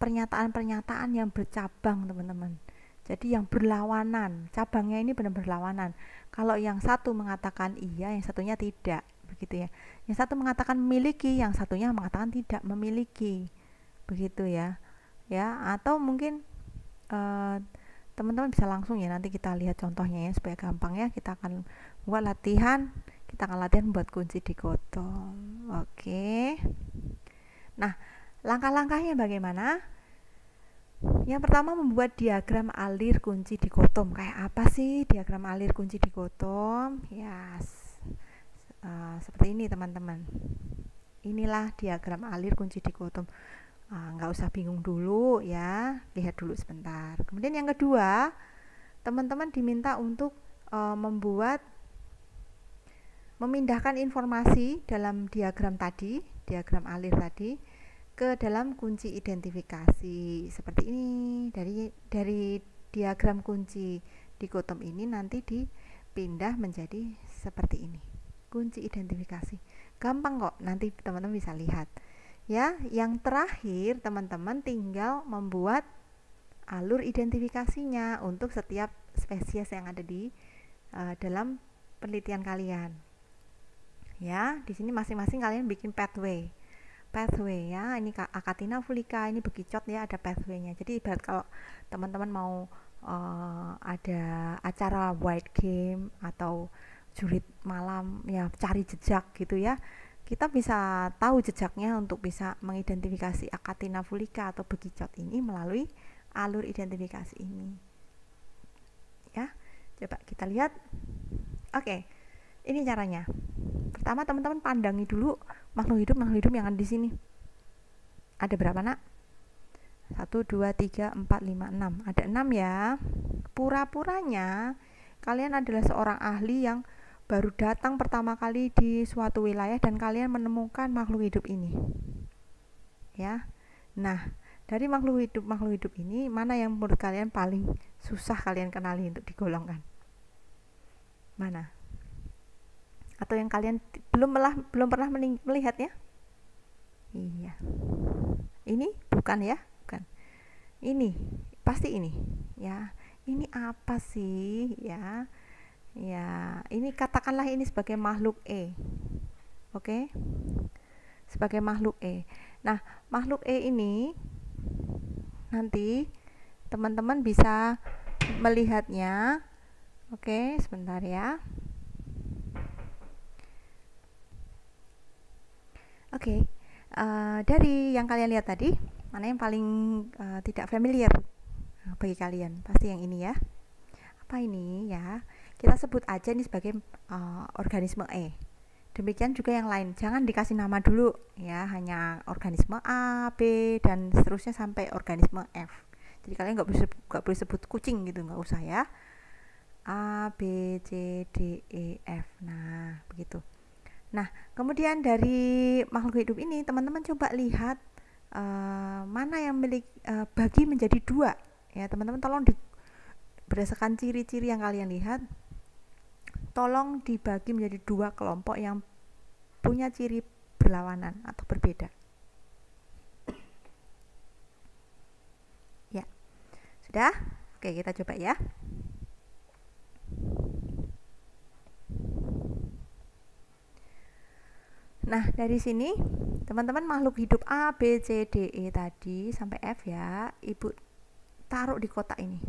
pernyataan-pernyataan yang bercabang, teman-teman. Jadi yang berlawanan, cabangnya ini benar-benar berlawanan. Kalau yang satu mengatakan iya, yang satunya tidak, begitu ya. Yang satu mengatakan memiliki, yang satunya mengatakan tidak memiliki, begitu ya. Ya, atau mungkin teman-teman bisa langsung ya, nanti kita lihat contohnya ya supaya gampang ya. Kita akan buat latihan, buat kunci dikotom. Oke. Nah, langkah-langkahnya bagaimana? Yang pertama, membuat diagram alir kunci dikotom. Kayak apa sih diagram alir kunci dikotom? Ya, seperti ini teman-teman. Inilah diagram alir kunci dikotom. Nggak usah bingung dulu ya, lihat dulu sebentar. Kemudian yang kedua, teman-teman diminta untuk memindahkan informasi dalam diagram tadi, diagram alir tadi, ke dalam kunci identifikasi seperti ini. Dari diagram kunci dikotom ini nanti dipindah menjadi seperti ini, kunci identifikasi. Gampang kok, nanti teman-teman bisa lihat ya. Yang terakhir teman-teman tinggal membuat alur identifikasinya untuk setiap spesies yang ada di dalam penelitian kalian ya. Di sini masing-masing kalian bikin pathway ya. Ini Achatina fulica, ini bekicot ya, ada pathway-nya. Jadi ibarat kalau teman-teman mau ada acara white game atau jurit malam ya, cari jejak gitu ya, kita bisa tahu jejaknya untuk bisa mengidentifikasi Achatina fulica atau bekicot ini melalui alur identifikasi ini ya. Coba kita lihat. Oke, ini caranya. Pertama teman-teman pandangi dulu makhluk hidup yang ada di sini. Ada berapa nak? 1, 2, 3, 4, 5, 6. Ada 6 ya. Pura-puranya kalian adalah seorang ahli yang baru datang pertama kali di suatu wilayah dan kalian menemukan makhluk hidup ini. Ya. Nah, dari makhluk hidup ini mana yang menurut kalian paling susah kalian kenali untuk digolongkan? Mana? Atau yang kalian belum pernah melihat ya? Iya. Ini bukan ya? Bukan. Ini, pasti ini. Ya. Ini apa sih? Ya. Ya, ini katakanlah ini sebagai makhluk E. Oke? Sebagai makhluk E. Nah, makhluk E ini nanti teman-teman bisa melihatnya. Oke, sebentar ya. Oke, dari yang kalian lihat tadi, mana yang paling tidak familiar bagi kalian? Pasti yang ini ya. Apa ini ya? Kita sebut aja ini sebagai organisme E. Demikian juga yang lain. Jangan dikasih nama dulu ya, hanya organisme A, B, dan seterusnya sampai organisme F. Jadi kalian nggak boleh sebut kucing gitu, nggak usah ya. A, B, C, D, E, F. Nah, begitu. Nah, kemudian dari makhluk hidup ini teman-teman coba lihat mana yang bagi menjadi 2 ya. Teman-teman tolong berdasarkan ciri-ciri yang kalian lihat, tolong dibagi menjadi 2 kelompok yang punya ciri berlawanan atau berbeda. Ya, sudah? Oke, kita coba ya. Nah, dari sini teman-teman makhluk hidup A, B, C, D, E tadi sampai F ya, Ibu taruh di kotak ini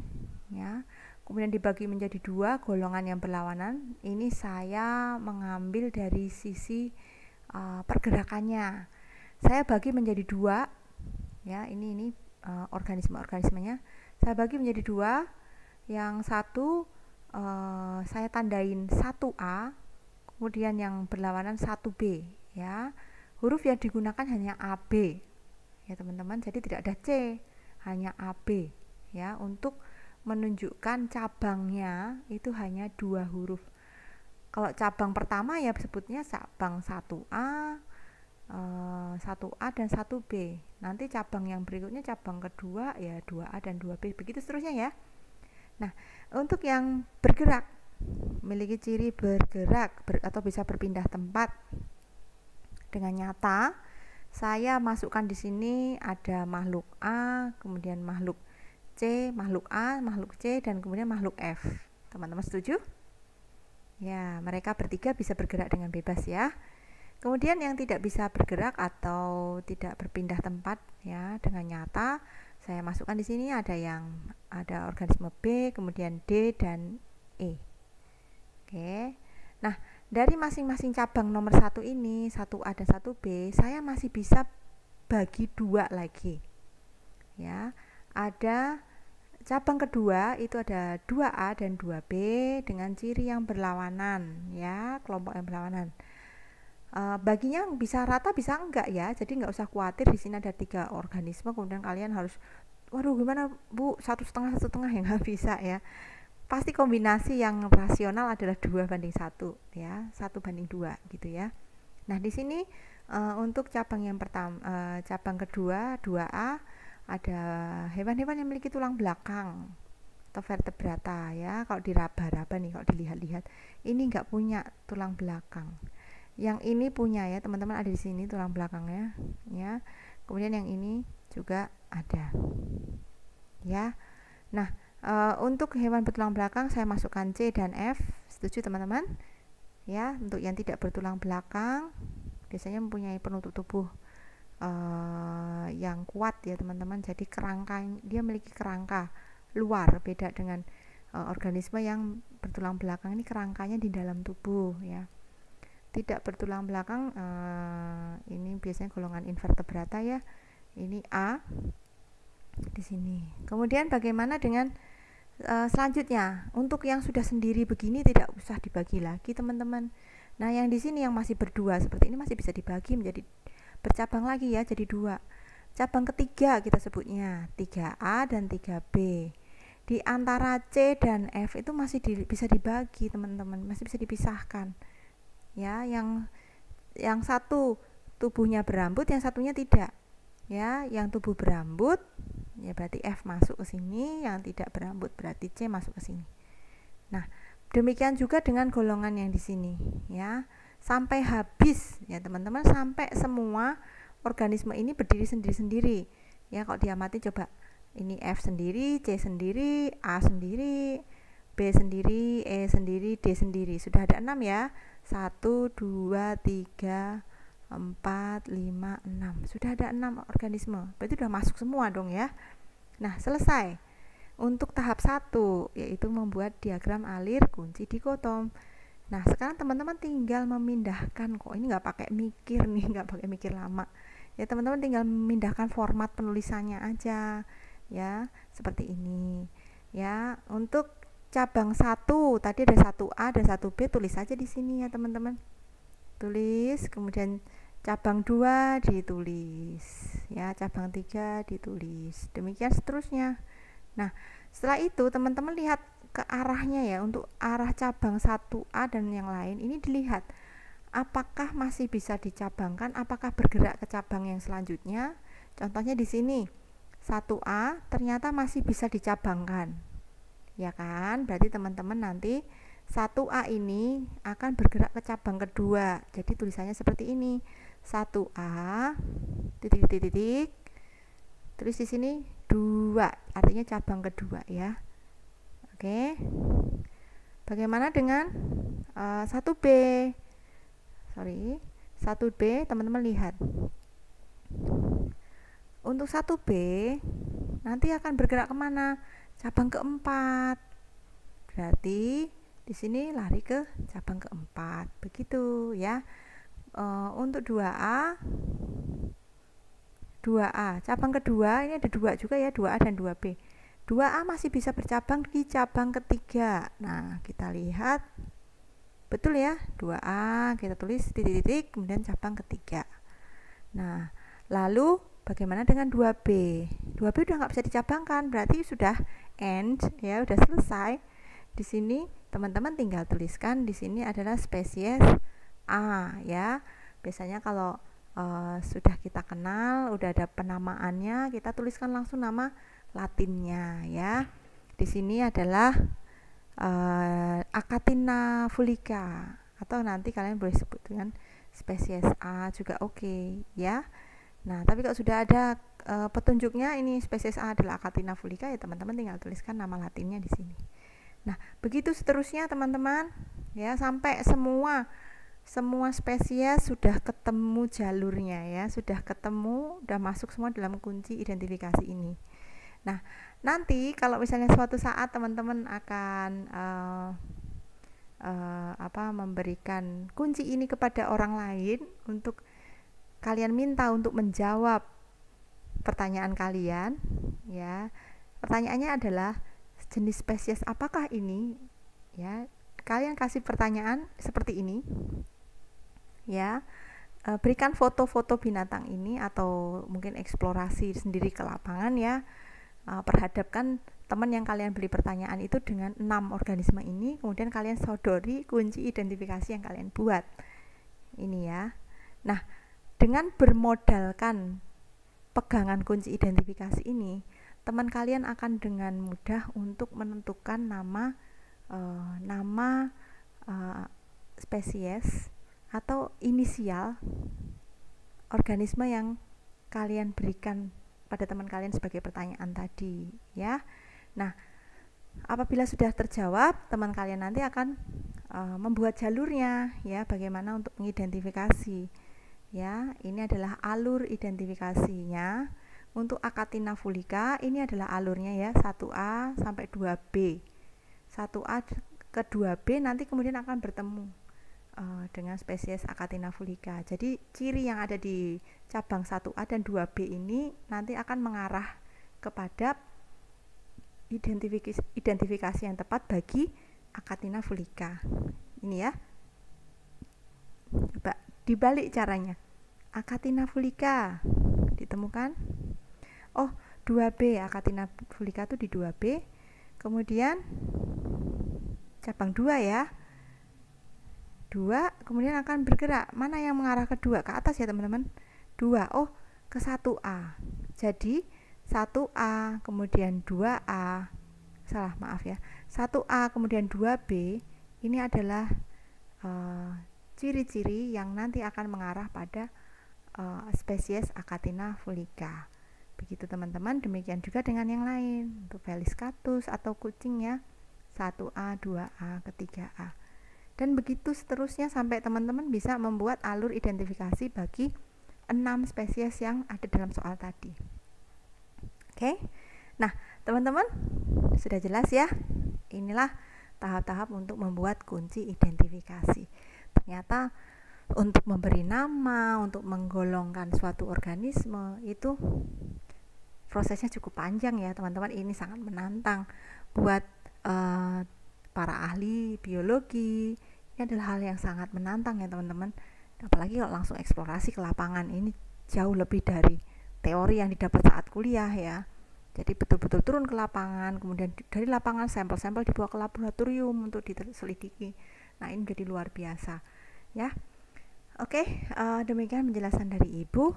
ya. Kemudian dibagi menjadi 2 golongan yang berlawanan. Ini saya mengambil dari sisi pergerakannya. Saya bagi menjadi 2 ya, ini organismenya. Saya bagi menjadi 2. Yang satu saya tandain 1A, kemudian yang berlawanan 1B ya. Huruf yang digunakan hanya AB ya teman-teman, jadi tidak ada C, hanya AB ya. Untuk menunjukkan cabangnya itu hanya 2 huruf. Kalau cabang pertama ya sebutnya cabang 1A, 1A dan 1B. Nanti cabang yang berikutnya cabang kedua ya 2A dan 2B, begitu seterusnya ya. Nah, untuk yang bergerak, memiliki ciri bergerak atau bisa berpindah tempat dengan nyata, saya masukkan di sini ada makhluk A, kemudian makhluk C, makhluk A, makhluk C, dan kemudian makhluk F. Teman-teman setuju? Ya, mereka bertiga bisa bergerak dengan bebas ya. Kemudian yang tidak bisa bergerak atau tidak berpindah tempat ya dengan nyata, saya masukkan di sini ada organisme B, kemudian D dan E. Oke. Nah, dari masing-masing cabang nomor 1 ini, 1A dan 1B, saya masih bisa bagi 2 lagi. Ya. Ada cabang kedua itu ada 2A dan 2B dengan ciri yang berlawanan ya, kelompok yang berlawanan. Baginya bisa rata bisa enggak ya, jadi nggak usah khawatir. Di sini ada 3 organisme, kemudian kalian harus waduh gimana Bu, 1,5 ya, nggak bisa ya. Pasti kombinasi yang rasional adalah 2:1 ya, 1:2 gitu ya. Nah di sini untuk cabang yang pertama, cabang kedua 2A, ada hewan-hewan yang memiliki tulang belakang atau vertebrata ya. Kalau diraba-raba nih, kalau dilihat-lihat ini nggak punya tulang belakang. Yang ini punya ya teman-teman, ada di sini tulang belakangnya ya. Kemudian yang ini juga ada ya. Nah untuk hewan bertulang belakang saya masukkan C dan F, setuju teman-teman ya. Untuk yang tidak bertulang belakang biasanya mempunyai penutup tubuh yang kuat ya teman-teman, jadi kerangka, dia memiliki kerangka luar, beda dengan organisme yang bertulang belakang, ini kerangkanya di dalam tubuh ya. Tidak bertulang belakang ini biasanya golongan invertebrata ya. Ini A di sini. Kemudian bagaimana dengan selanjutnya? Untuk yang sudah sendiri begini tidak usah dibagi lagi teman-teman. Nah yang di sini yang masih berdua seperti ini masih bisa dibagi menjadi bercabang lagi ya, jadi 2. Cabang ketiga kita sebutnya 3A dan 3B. Di antara C dan F itu masih bisa dibagi teman-teman, masih bisa dipisahkan ya. Yang satu tubuhnya berambut, yang satunya tidak ya. Yang tubuh berambut ya berarti F masuk ke sini, yang tidak berambut berarti C masuk ke sini. Nah demikian juga dengan golongan yang di sini ya, sampai habis ya teman-teman, sampai semua organisme ini berdiri sendiri-sendiri ya. Kalau diamati coba, ini F sendiri, C sendiri, A sendiri, B sendiri, E sendiri, D sendiri. Sudah ada 6 ya. 1, 2, 3, 4, 5, 6. Sudah ada 6 organisme. Berarti sudah masuk semua dong ya. Nah selesai. Untuk tahap 1 yaitu membuat diagram alir kunci dikotom. Nah sekarang teman-teman tinggal memindahkan, kok ini nggak pakai mikir nih, nggak pakai mikir lama ya teman-teman, tinggal memindahkan format penulisannya aja ya, seperti ini ya. Untuk cabang 1 tadi ada 1A dan 1B, tulis aja di sini ya teman-teman, tulis. Kemudian cabang 2 ditulis ya, cabang 3 ditulis, demikian seterusnya. Nah setelah itu teman-teman lihat ke arahnya ya, untuk arah cabang 1A dan yang lain ini dilihat apakah masih bisa dicabangkan, apakah bergerak ke cabang yang selanjutnya. Contohnya di sini 1A ternyata masih bisa dicabangkan ya kan, berarti teman-teman nanti 1A ini akan bergerak ke cabang kedua. Jadi tulisannya seperti ini. 1A titik. Tulis di sini 2, artinya cabang kedua ya. Oke. Bagaimana dengan 1B? 1B, teman-teman lihat. Untuk 1B nanti akan bergerak kemana? Cabang keempat. Berarti di sini lari ke cabang keempat, begitu ya. Untuk 2A cabang kedua ini ada 2 juga ya, 2A dan 2B. 2A masih bisa bercabang di cabang ketiga. Nah, kita lihat betul ya, 2A kita tulis titik-titik kemudian cabang ketiga. Nah, lalu bagaimana dengan 2B? 2B udah nggak bisa dicabangkan, berarti sudah end ya, udah selesai. Di sini teman-teman tinggal tuliskan di sini adalah spesies A ya. Biasanya kalau sudah kita kenal, udah ada penamaannya, kita tuliskan langsung nama latinnya ya. Di sini adalah Achatina fulica, atau nanti kalian boleh sebut dengan spesies A juga oke ya. Nah, tapi kalau sudah ada petunjuknya ini spesies A adalah Achatina fulica, ya teman-teman tinggal tuliskan nama latinnya di sini. Nah, begitu seterusnya teman-teman ya, sampai semua spesies sudah ketemu jalurnya ya, sudah masuk semua dalam kunci identifikasi ini. Nah, nanti kalau misalnya suatu saat teman-teman akan memberikan kunci ini kepada orang lain untuk kalian minta untuk menjawab pertanyaan kalian ya. Pertanyaannya adalah jenis spesies apakah ini ya. Kalian kasih pertanyaan seperti ini ya. Berikan foto-foto binatang ini atau mungkin eksplorasi sendiri ke lapangan ya. Perhadapkan teman yang kalian beri pertanyaan itu dengan 6 organisme ini, kemudian kalian sodori kunci identifikasi yang kalian buat ini ya. Nah, dengan bermodalkan pegangan kunci identifikasi ini, teman kalian akan dengan mudah untuk menentukan nama spesies atau inisial organisme yang kalian berikan pada teman kalian sebagai pertanyaan tadi ya. Nah, apabila sudah terjawab, teman kalian nanti akan membuat jalurnya ya, bagaimana untuk mengidentifikasi ya. Ini adalah alur identifikasinya. Untuk Achatina fulica ini adalah alurnya ya, 1A sampai 2B. 1A ke 2B nanti kemudian akan bertemu dengan spesies Achatina fulica. Jadi ciri yang ada di cabang 1A dan 2B ini nanti akan mengarah kepada identifikasi yang tepat bagi Achatina fulica. Ini ya. Coba dibalik caranya. Achatina fulica ditemukan. Oh, 2B, Achatina fulica itu di 2B. Kemudian cabang 2 ya. 2 kemudian akan bergerak. Mana yang mengarah ke 2? Ke atas ya, teman-teman. 2. Oh, ke 1A. Jadi 1A kemudian 2A. Salah, maaf ya. 1A kemudian 2B ini adalah ciri-ciri yang nanti akan mengarah pada spesies Achatina fulica. Begitu teman-teman, demikian juga dengan yang lain untuk Felis catus atau kucing ya, 1A, 2A, ketiga A. Dan begitu seterusnya sampai teman-teman bisa membuat alur identifikasi bagi 6 spesies yang ada dalam soal tadi. Oke. Nah, teman-teman sudah jelas ya. Inilah tahap-tahap untuk membuat kunci identifikasi. Ternyata untuk memberi nama, untuk menggolongkan suatu organisme itu prosesnya cukup panjang ya teman-teman. Ini sangat menantang buat para ahli biologi. Ini adalah hal yang sangat menantang ya teman-teman. Apalagi kalau langsung eksplorasi ke lapangan, ini jauh lebih dari teori yang didapat saat kuliah ya. Jadi betul-betul turun ke lapangan, kemudian dari lapangan sampel-sampel dibawa ke laboratorium untuk diselidiki. Nah, ini menjadi luar biasa ya. Oke, demikian penjelasan dari Ibu.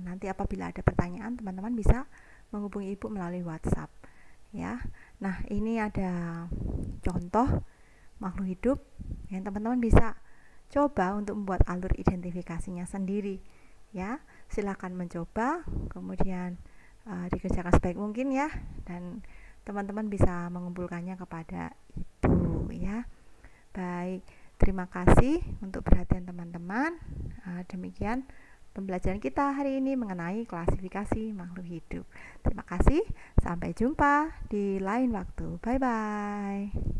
Nanti apabila ada pertanyaan, teman-teman bisa menghubungi Ibu melalui WhatsApp ya. Nah, ini ada contoh makhluk hidup yang teman-teman bisa coba untuk membuat alur identifikasinya sendiri ya. Silakan mencoba, kemudian dikerjakan sebaik mungkin ya, dan teman-teman bisa mengumpulkannya kepada ibu ya. Baik, terima kasih untuk perhatian teman-teman. Demikian pembelajaran kita hari ini mengenai klasifikasi makhluk hidup. Terima kasih, sampai jumpa di lain waktu. Bye bye.